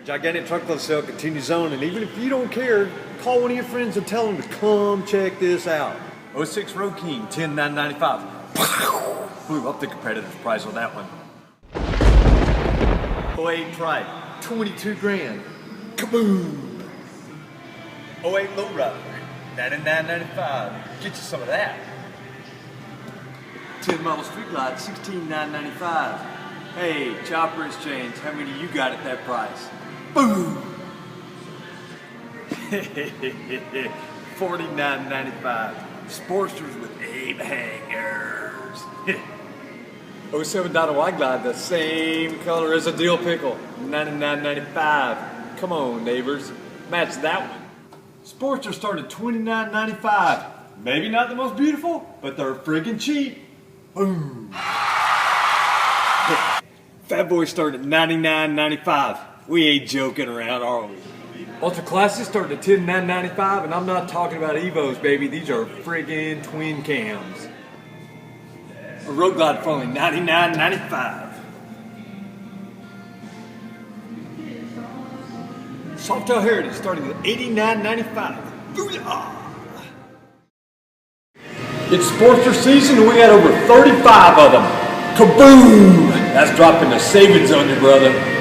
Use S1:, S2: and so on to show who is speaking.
S1: Gigantic truckload sale continues on, and even if you don't care, call one of your friends and tell them to come check this out.
S2: 06 Road King, 10,995. Blew up the competitive price on that one. 08 Trike, 22 grand. Kaboom! 08 Lowrider, 99.95. Get you some of that. 10 model Street Glide, 16,995. Hey, chopper exchange, how many you got at that price? Boom! 49.95. Sportsters with Abe hangers. 07 Dino White Glide, the same color as a dill pickle, 99.95. Come on, neighbors, match that one. Sportsters start at 29.95. Maybe not the most beautiful, but they're friggin' cheap. Boom! Fat Boys start at 99.95. We ain't joking around, are we? Ultra Classics start at 10,995, and I'm not talking about Evos, baby. These are friggin' twin cams. A Road Glide for only 99.95. Softail Heritage starting at 89.95. Booyah! It's Sportster season, and we got over 35 of them. Kaboom! That's dropping the savings on you, brother.